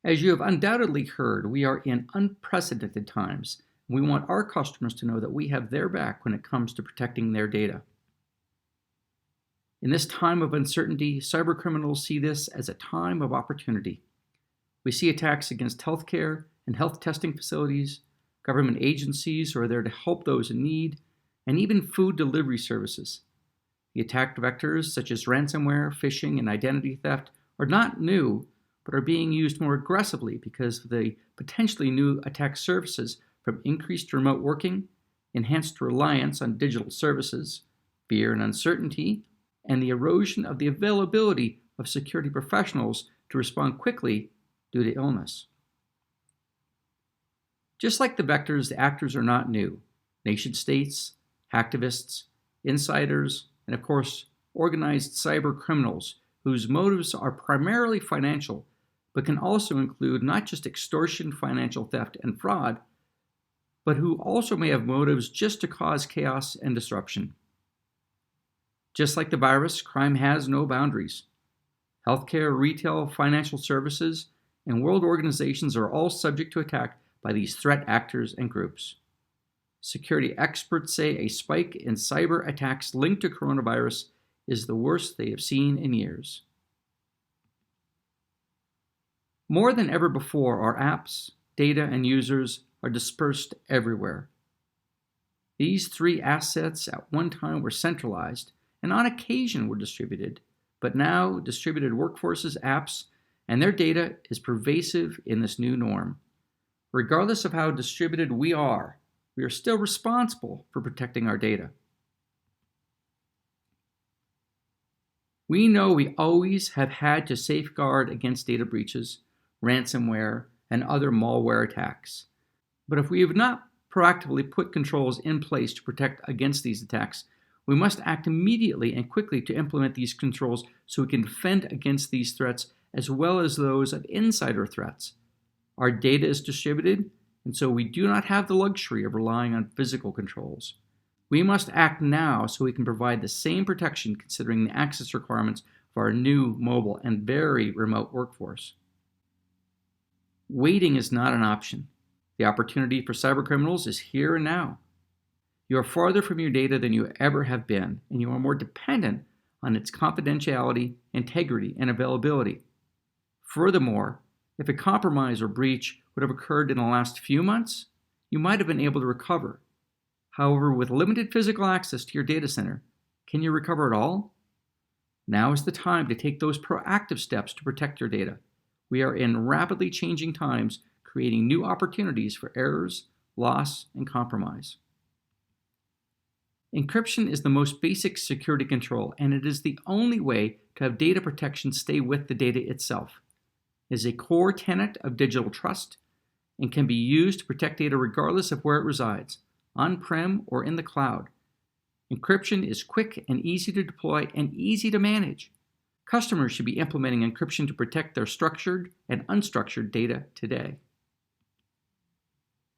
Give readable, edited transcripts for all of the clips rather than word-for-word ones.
As you have undoubtedly heard, we are in unprecedented times. We want our customers to know that we have their back when it comes to protecting their data. In this time of uncertainty, cybercriminals see this as a time of opportunity. We see attacks against healthcare and health testing facilities, government agencies who are there to help those in need, and even food delivery services. The attack vectors such as ransomware, phishing, and identity theft are not new, but are being used more aggressively because of the potentially new attack surfaces from increased remote working, enhanced reliance on digital services, fear and uncertainty, and the erosion of the availability of security professionals to respond quickly due to illness. Just like the vectors, the actors are not new. Nation-states, hacktivists, insiders, and of course, organized cyber criminals whose motives are primarily financial, but can also include not just extortion, financial theft, and fraud, but who also may have motives just to cause chaos and disruption. Just like the virus, crime has no boundaries. Healthcare, retail, financial services, and world organizations are all subject to attack by these threat actors and groups. Security experts say a spike in cyber attacks linked to coronavirus is the worst they have seen in years. More than ever before, our apps, data, and users are dispersed everywhere. These three assets at one time were centralized and on occasion were distributed, but now distributed workforces, apps, and their data is pervasive in this new norm. Regardless of how distributed we are still responsible for protecting our data. We know we always have had to safeguard against data breaches, ransomware, and other malware attacks. But if we have not proactively put controls in place to protect against these attacks, we must act immediately and quickly to implement these controls so we can defend against these threats as well as those of insider threats. Our data is distributed, and so we do not have the luxury of relying on physical controls. We must act now so we can provide the same protection considering the access requirements of our new mobile and very remote workforce. Waiting is not an option. The opportunity for cybercriminals is here and now. You are farther from your data than you ever have been, and you are more dependent on its confidentiality, integrity, and availability. Furthermore, if a compromise or breach would have occurred in the last few months, you might have been able to recover. However, with limited physical access to your data center, can you recover at all? Now is the time to take those proactive steps to protect your data. We are in rapidly changing times, creating new opportunities for errors, loss, and compromise. Encryption is the most basic security control, and it is the only way to have data protection stay with the data itself. It is a core tenet of digital trust and can be used to protect data regardless of where it resides, on-prem or in the cloud. Encryption is quick and easy to deploy and easy to manage. Customers should be implementing encryption to protect their structured and unstructured data today.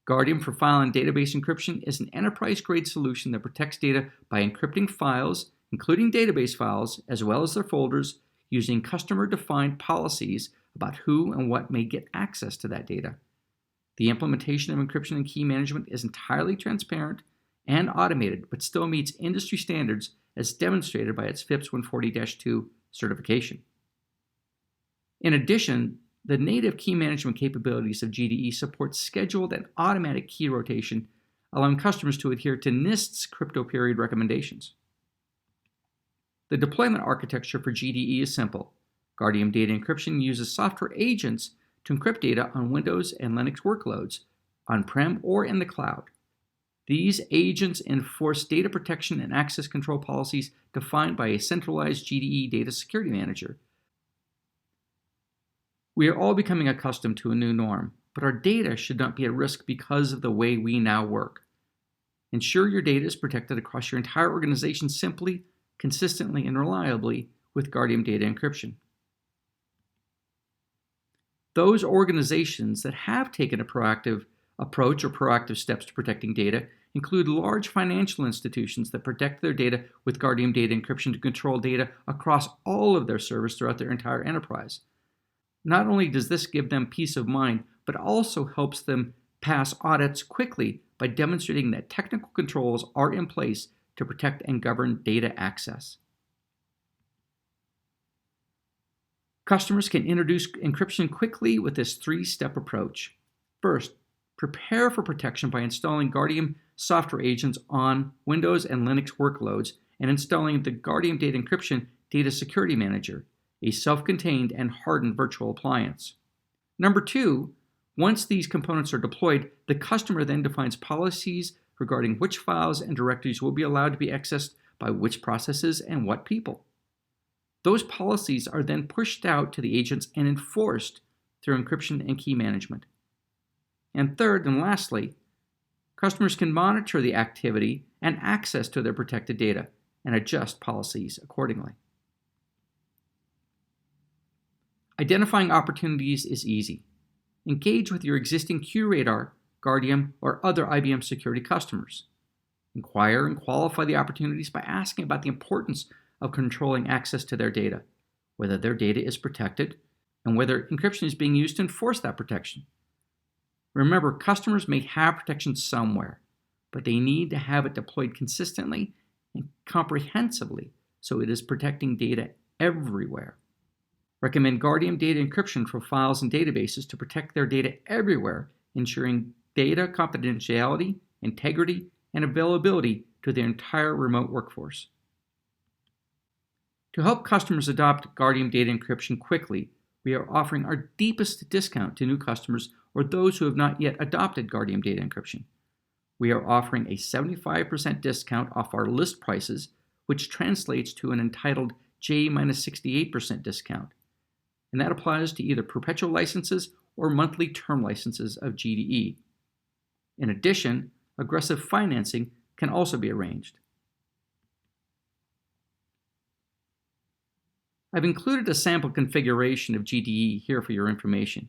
Guardium for File and Database Encryption is an enterprise-grade solution that protects data by encrypting files, including database files, as well as their folders, using customer-defined policies about who and what may get access to that data. The implementation of encryption and key management is entirely transparent and automated, but still meets industry standards as demonstrated by its FIPS 140-2 certification. In addition, the native key management capabilities of GDE support scheduled and automatic key rotation, allowing customers to adhere to NIST's crypto period recommendations. The deployment architecture for GDE is simple. Guardium Data Encryption uses software agents to encrypt data on Windows and Linux workloads, on-prem or in the cloud. These agents enforce data protection and access control policies defined by a centralized GDE data security manager. We are all becoming accustomed to a new norm, but our data should not be at risk because of the way we now work. Ensure your data is protected across your entire organization simply, consistently, and reliably with Guardium Data Encryption. Those organizations that have taken a proactive approach or proactive steps to protecting data include large financial institutions that protect their data with Guardium Data Encryption to control data across all of their servers throughout their entire enterprise. Not only does this give them peace of mind, but also helps them pass audits quickly by demonstrating that technical controls are in place to protect and govern data access. Customers can introduce encryption quickly with this three-step approach. First, prepare for protection by installing Guardium software agents on Windows and Linux workloads and installing the Guardium Data Encryption Data Security Manager, a self-contained and hardened virtual appliance. Number two, once these components are deployed, the customer then defines policies regarding which files and directories will be allowed to be accessed by which processes and what people. Those policies are then pushed out to the agents and enforced through encryption and key management. And third and lastly, customers can monitor the activity and access to their protected data and adjust policies accordingly. Identifying opportunities is easy. Engage with your existing QRadar, Guardium, or other IBM security customers. Inquire and qualify the opportunities by asking about the importance of controlling access to their data, whether their data is protected, and whether encryption is being used to enforce that protection. Remember, customers may have protection somewhere, but they need to have it deployed consistently and comprehensively so it is protecting data everywhere. Recommend Guardium Data Encryption for files and databases to protect their data everywhere, ensuring data confidentiality, integrity, and availability to their entire remote workforce. To help customers adopt Guardium Data Encryption quickly, we are offering our deepest discount to new customers or those who have not yet adopted Guardium Data Encryption. We are offering a 75% discount off our list prices, which translates to an entitled J-68% discount. And that applies to either perpetual licenses or monthly term licenses of GDE. In addition, aggressive financing can also be arranged. I've included a sample configuration of GDE here for your information.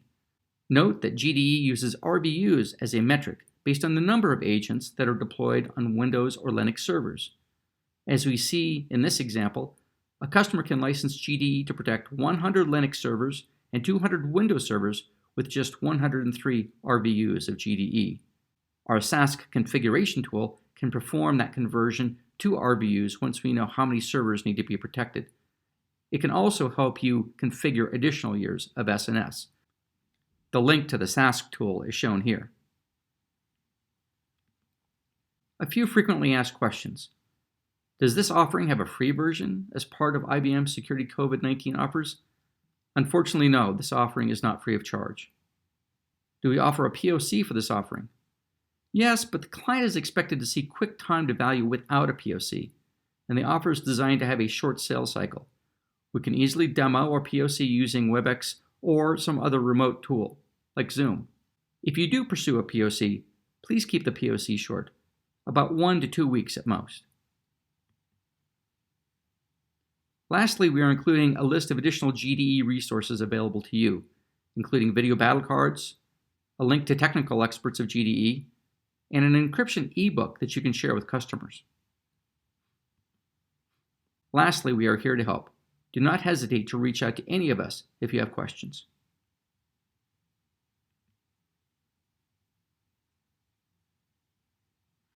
Note that GDE uses RVUs as a metric based on the number of agents that are deployed on Windows or Linux servers. As we see in this example, a customer can license GDE to protect 100 Linux servers and 200 Windows servers with just 103 RVUs of GDE. Our SASC configuration tool can perform that conversion to RVUs once we know how many servers need to be protected. It can also help you configure additional years of SNS. The link to the SASC tool is shown here. A few frequently asked questions. Does this offering have a free version as part of IBM Security COVID-19 offers? Unfortunately, no, this offering is not free of charge. Do we offer a POC for this offering? Yes, but the client is expected to see quick time to value without a POC, and the offer is designed to have a short sales cycle. We can easily demo our POC using WebEx or some other remote tool, like Zoom. If you do pursue a POC, please keep the POC short, about 1 to 2 weeks at most. Lastly, we are including a list of additional GDE resources available to you, including video battle cards, a link to technical experts of GDE, and an encryption ebook that you can share with customers. Lastly, we are here to help. Do not hesitate to reach out to any of us if you have questions.